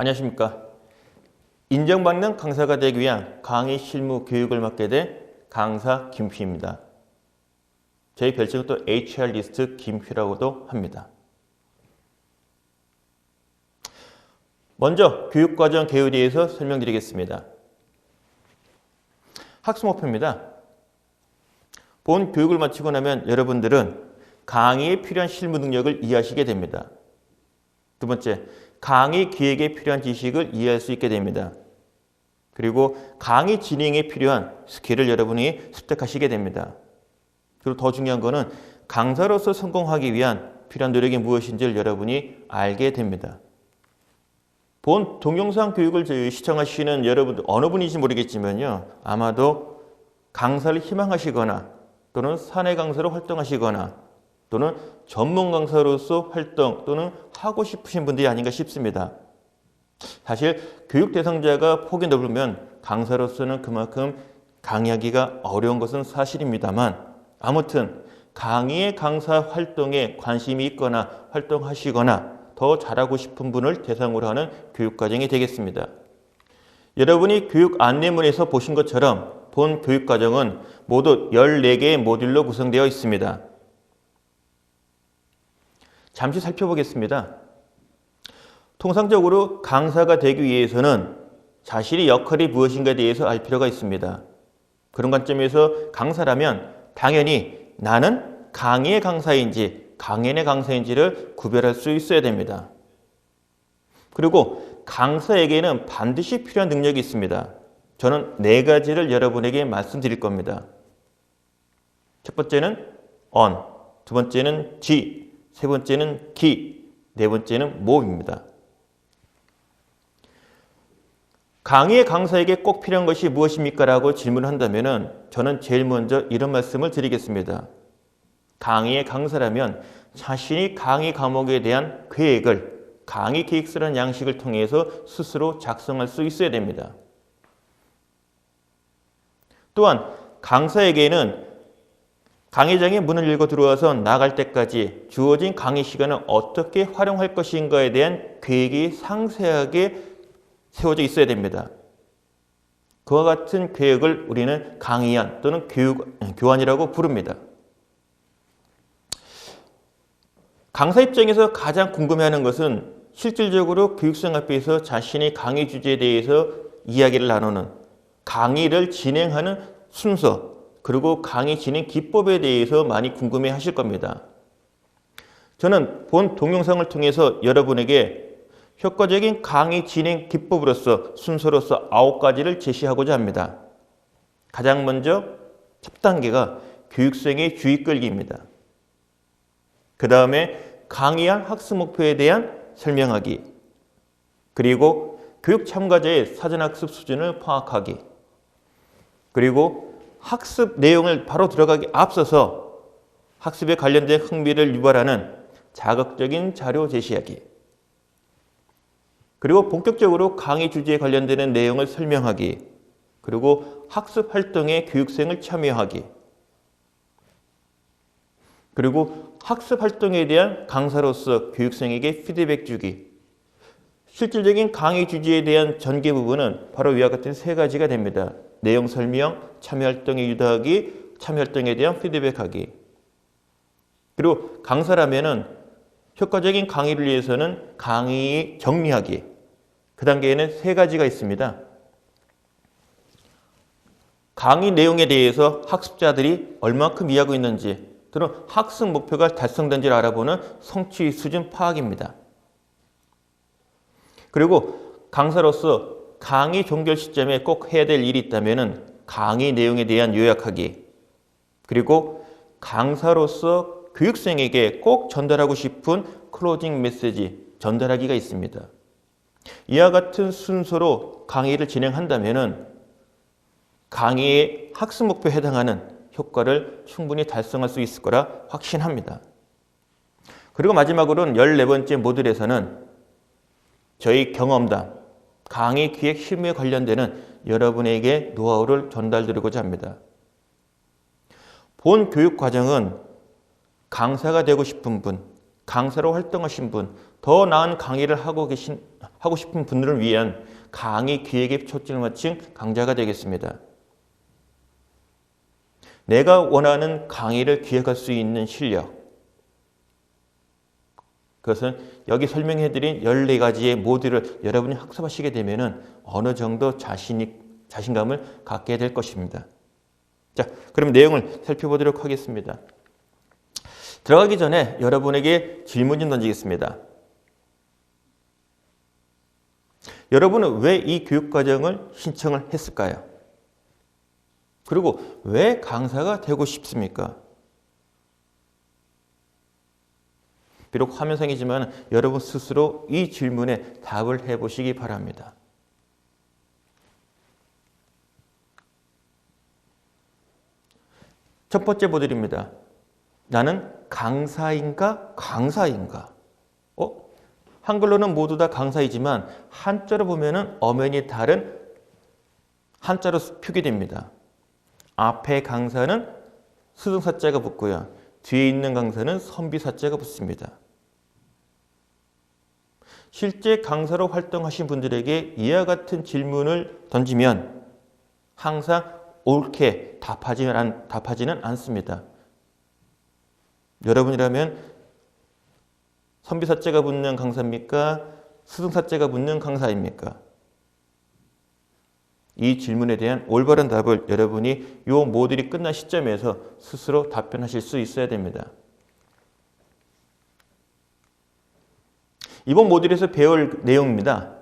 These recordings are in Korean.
안녕하십니까. 인정받는 강사가 되기 위한 강의 실무 교육을 맡게 된 강사 김휘입니다. 저희 별칭은 또 HR 리스트 김휘라고도 합니다. 먼저 교육과정 개요에 대해서 설명드리겠습니다. 학습 목표입니다. 본 교육을 마치고 나면 여러분들은 강의에 필요한 실무 능력을 이해하시게 됩니다. 두 번째, 강의 기획에 필요한 지식을 이해할 수 있게 됩니다. 그리고 강의 진행에 필요한 스킬을 여러분이 습득하시게 됩니다. 그리고 더 중요한 거는 강사로서 성공하기 위한 필요한 노력이 무엇인지를 여러분이 알게 됩니다. 본 동영상 교육을 시청하시는 여러분들 어느 분인지 모르겠지만요. 아마도 강사를 희망하시거나 또는 사내 강사로 활동하시거나 또는 전문 강사로서 활동 또는 하고 싶으신 분들이 아닌가 싶습니다. 사실 교육 대상자가 폭이 넓으면 강사로서는 그만큼 강의하기가 어려운 것은 사실입니다만 아무튼 강의의 강사 활동에 관심이 있거나 활동하시거나 더 잘하고 싶은 분을 대상으로 하는 교육과정이 되겠습니다. 여러분이 교육 안내문에서 보신 것처럼 본 교육과정은 모두 14개의 모듈로 구성되어 있습니다. 잠시 살펴보겠습니다. 통상적으로 강사가 되기 위해서는 자신의 역할이 무엇인가에 대해서 알 필요가 있습니다. 그런 관점에서 강사라면 당연히 나는 강의의 강사인지 강연의 강사인지를 구별할 수 있어야 됩니다. 그리고 강사에게는 반드시 필요한 능력이 있습니다. 저는 4가지를 여러분에게 말씀드릴 겁니다. 첫 번째는 on, 두 번째는 g, 세 번째는 기, 네 번째는 모입니다. 강의의 강사에게 꼭 필요한 것이 무엇입니까? 라고 질문을 한다면 저는 제일 먼저 이런 말씀을 드리겠습니다. 강의의 강사라면 자신이 강의 과목에 대한 계획을 강의 계획서라는 양식을 통해서 스스로 작성할 수 있어야 됩니다. 또한 강사에게는 강의장의 문을 열고 들어와서 나갈 때까지 주어진 강의 시간을 어떻게 활용할 것인가에 대한 계획이 상세하게 세워져 있어야 됩니다. 그와 같은 계획을 우리는 강의안 또는 교환이라고 부릅니다. 강사 입장에서 가장 궁금해하는 것은 실질적으로 교육생 앞에서 자신의 강의 주제에 대해서 이야기를 나누는 강의를 진행하는 순서 그리고 강의 진행 기법에 대해서 많이 궁금해 하실 겁니다. 저는 본 동영상을 통해서 여러분에게 효과적인 강의 진행 기법으로서 순서로서 9가지를 제시하고자 합니다. 가장 먼저 첫 단계가 교육생의 주의 끌기입니다. 그 다음에 강의할 학습 목표에 대한 설명하기, 그리고 교육 참가자의 사전학습 수준을 파악하기, 그리고 학습 내용을 바로 들어가기 앞서서 학습에 관련된 흥미를 유발하는 자극적인 자료 제시하기, 그리고 본격적으로 강의 주제에 관련되는 내용을 설명하기, 그리고 학습 활동에 교육생을 참여하기, 그리고 학습 활동에 대한 강사로서 교육생에게 피드백 주기. 실질적인 강의 주제에 대한 전개 부분은 바로 위와 같은 3가지가 됩니다. 내용 설명, 참여 활동에 유도하기, 참여 활동에 대한 피드백하기. 그리고 강사라면은 효과적인 강의를 위해서는 강의 정리하기. 그 단계에는 3가지가 있습니다. 강의 내용에 대해서 학습자들이 얼마큼 이해하고 있는지 또는 학습 목표가 달성된지를 알아보는 성취 수준 파악입니다. 그리고 강사로서 강의 종결 시점에 꼭 해야 될 일이 있다면 강의 내용에 대한 요약하기, 그리고 강사로서 교육생에게 꼭 전달하고 싶은 클로징 메시지 전달하기가 있습니다. 이와 같은 순서로 강의를 진행한다면 강의의 학습 목표에 해당하는 효과를 충분히 달성할 수 있을 거라 확신합니다. 그리고 마지막으로는 14번째 모듈에서는 저희 경험담, 강의 기획 실무에 관련되는 여러분에게 노하우를 전달드리고자 합니다. 본 교육 과정은 강사가 되고 싶은 분, 강사로 활동하신 분, 더 나은 강의를 하고 싶은 분들을 위한 강의 기획에 초점을 맞춘 강좌가 되겠습니다. 내가 원하는 강의를 기획할 수 있는 실력, 그것은 여기 설명해드린 14가지의 모듈을 여러분이 학습하시게 되면 어느 정도 자신감을 갖게 될 것입니다. 자, 그럼 내용을 살펴보도록 하겠습니다. 들어가기 전에 여러분에게 질문 좀 던지겠습니다. 여러분은 왜 이 교육과정을 신청을 했을까요? 그리고 왜 강사가 되고 싶습니까? 비록 화면상이지만 여러분 스스로 이 질문에 답을 해보시기 바랍니다. 첫 번째 모듈입니다. 나는 강사인가 강사인가? 한글로는 모두 다 강사이지만 한자로 보면 엄연히 다른 한자로 표기됩니다. 앞에 강사는 수등사자가 붙고요. 뒤에 있는 강사는 선비사자가 붙습니다. 실제 강사로 활동하신 분들에게 이와 같은 질문을 던지면 항상 옳게 답하지는 않습니다. 여러분이라면 선비사자가 붙는 강사입니까? 수등사자가 붙는 강사입니까? 이 질문에 대한 올바른 답을 여러분이 이 모듈이 끝난 시점에서 스스로 답변하실 수 있어야 됩니다. 이번 모듈에서 배울 내용입니다.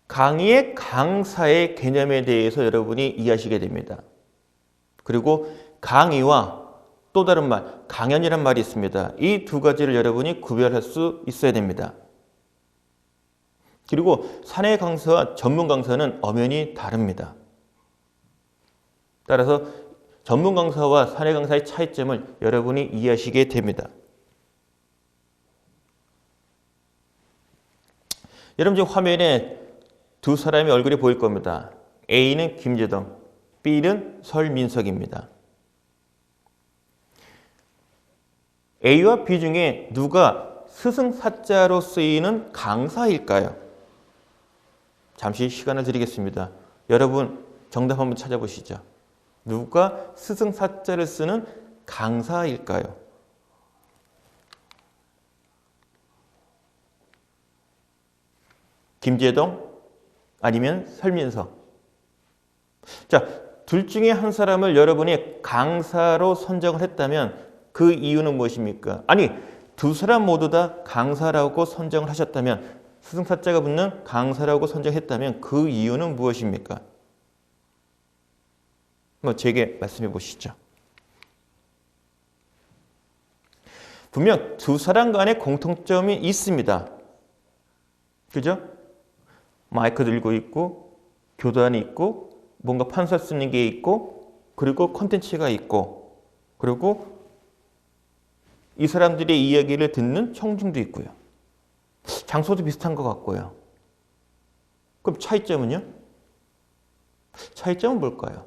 강의의 강사의 개념에 대해서 여러분이 이해하시게 됩니다. 그리고 강의와 또 다른 말, 강연이란 말이 있습니다. 이 두 가지를 여러분이 구별할 수 있어야 됩니다. 그리고 사내 강사와 전문 강사는 엄연히 다릅니다. 따라서 전문 강사와 사내 강사의 차이점을 여러분이 이해하시게 됩니다. 여러분 지금 화면에 두 사람의 얼굴이 보일 겁니다. A는 김재동, B는 설민석입니다. A와 B 중에 누가 스승사자로 쓰이는 강사일까요? 잠시 시간을 드리겠습니다. 여러분 정답 한번 찾아보시죠. 누가 스승사자를 쓰는 강사일까요? 김재동 아니면 설민석. 자, 둘 중에 한 사람을 여러분이 강사로 선정을 했다면 그 이유는 무엇입니까? 아니, 두 사람 모두 다 강사라고 선정을 하셨다면, 스승사자가 붙는 강사라고 선정했다면 그 이유는 무엇입니까? 제게 말씀해 보시죠. 분명 두 사람 간의 공통점이 있습니다. 그죠? 마이크 들고 있고, 교단이 있고, 뭔가 판서 쓰는 게 있고, 그리고 콘텐츠가 있고, 그리고 이 사람들의 이야기를 듣는 청중도 있고요. 장소도 비슷한 것 같고요. 그럼 차이점은요? 차이점은 뭘까요?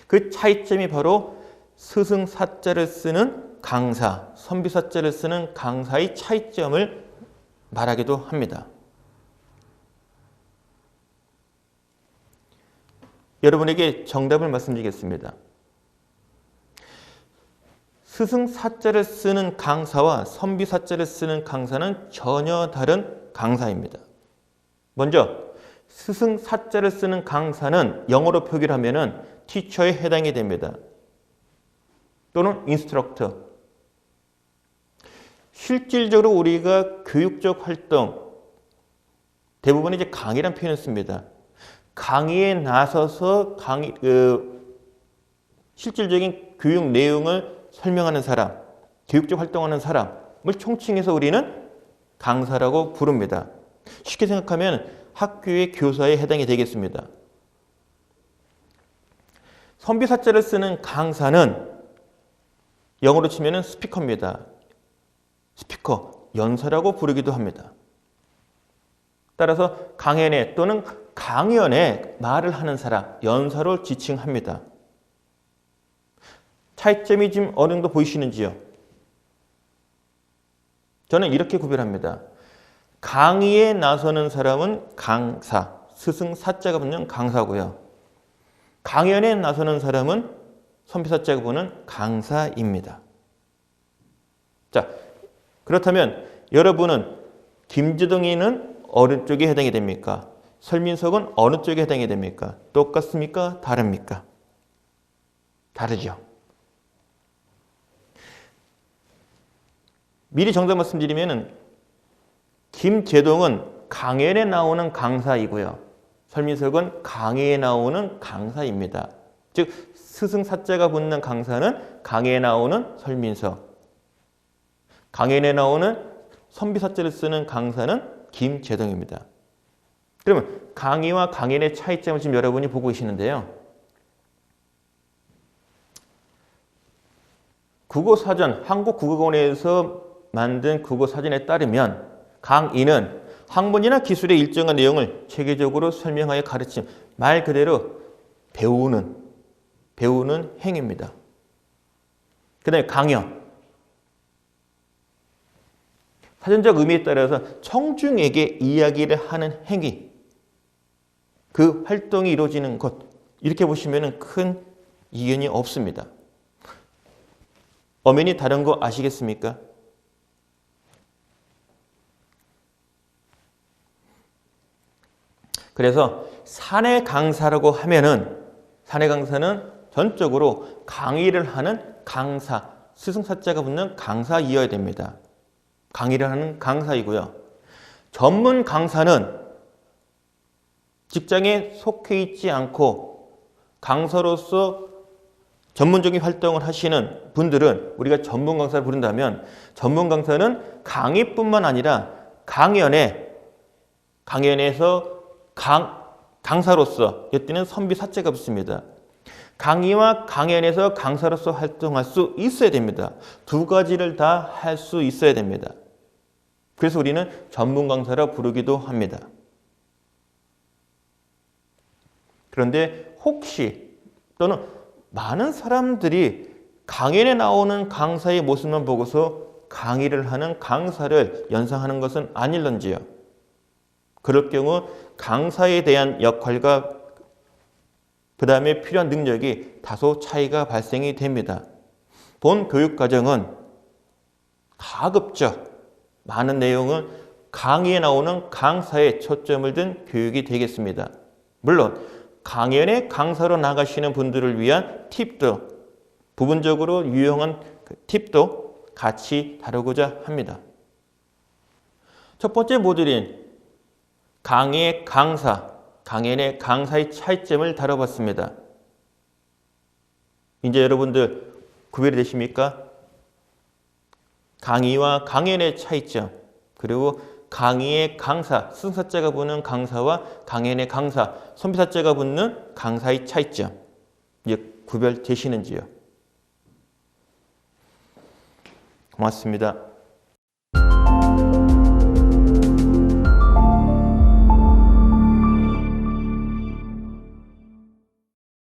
그 차이점이 바로 스승사자를 쓰는 강사, 선비사자를 쓰는 강사의 차이점을 말하기도 합니다. 여러분에게 정답을 말씀드리겠습니다. 스승사자를 쓰는 강사와 선비사자를 쓰는 강사는 전혀 다른 강사입니다. 먼저 스승사자를 쓰는 강사는 영어로 표기를 하면 티처에 해당이 됩니다. 또는 인스트럭터. 실질적으로 우리가 교육적 활동, 대부분 이제 강의란 표현을 씁니다. 강의에 나서서 실질적인 교육 내용을 설명하는 사람, 교육적 활동하는 사람을 총칭해서 우리는 강사라고 부릅니다. 쉽게 생각하면 학교의 교사에 해당이 되겠습니다. 선비사자를 쓰는 강사는 영어로 치면 스피커입니다. 스피커, 연사라고 부르기도 합니다. 따라서 강연에 또는 강연에 말을 하는 사람, 연사로 지칭합니다. 차이점이 지금 어느 정도 보이시는지요? 저는 이렇게 구별합니다. 강의에 나서는 사람은 강사, 스승 사자가 붙는 강사고요. 강연에 나서는 사람은 선비사자가 붙는 강사입니다. 자, 그렇다면 여러분은 김재동이는 어느 쪽에 해당이 됩니까? 설민석은 어느 쪽에 해당이 됩니까? 똑같습니까? 다릅니까? 다르죠. 미리 정답 말씀드리면은 김재동은 강연에 나오는 강사이고요. 설민석은 강의에 나오는 강사입니다. 즉 스승 사자가 붙는 강사는 강의에 나오는 설민석, 강연에 나오는 선비사자를 쓰는 강사는 김재동입니다. 그러면 강의와 강연의 차이점을 지금 여러분이 보고 계시는데요. 국어사전, 한국국어원에서 만든 국어사전에 따르면 강의는 학문이나 기술의 일정한 내용을 체계적으로 설명하여 가르침, 말 그대로 배우는 행위입니다. 그 다음에 강연. 사전적 의미에 따라서 청중에게 이야기를 하는 행위, 그 활동이 이루어지는 것, 이렇게 보시면 큰 이견이 없습니다. 엄연히 다른 거 아시겠습니까? 그래서 사내 강사라고 하면은 사내 강사는 전적으로 강의를 하는 강사, 스승사자가 붙는 강사이어야 됩니다. 강의를 하는 강사이고요. 전문 강사는 직장에 속해 있지 않고 강사로서 전문적인 활동을 하시는 분들은 우리가 전문 강사를 부른다면 전문 강사는 강의뿐만 아니라 강연에서 강사로서 이때는 선비사자가 붙습니다. 강의와 강연에서 강사로서 활동할 수 있어야 됩니다. 두 가지를 다 할 수 있어야 됩니다. 그래서 우리는 전문 강사라 부르기도 합니다. 그런데 혹시 또는 많은 사람들이 강연에 나오는 강사의 모습만 보고서 강의를 하는 강사를 연상하는 것은 아닐런지요. 그럴 경우 강사에 대한 역할과 그 다음에 필요한 능력이 다소 차이가 발생이 됩니다. 본 교육과정은 가급적 많은 내용은 강의에 나오는 강사에 초점을 둔 교육이 되겠습니다. 물론 강연에 강사로 나가시는 분들을 위한 팁도, 부분적으로 유용한 팁도 같이 다루고자 합니다. 첫 번째 모듈인 강의의 강사, 강연의 강사의 차이점을 다뤄봤습니다. 이제 여러분들 구별이 되십니까? 강의와 강연의 차이점, 그리고 강의의 강사, 스승사자가 붙는 강사와 강연의 강사, 선비사자가 붙는 강사의 차이점, 이제 구별되시는지요? 고맙습니다.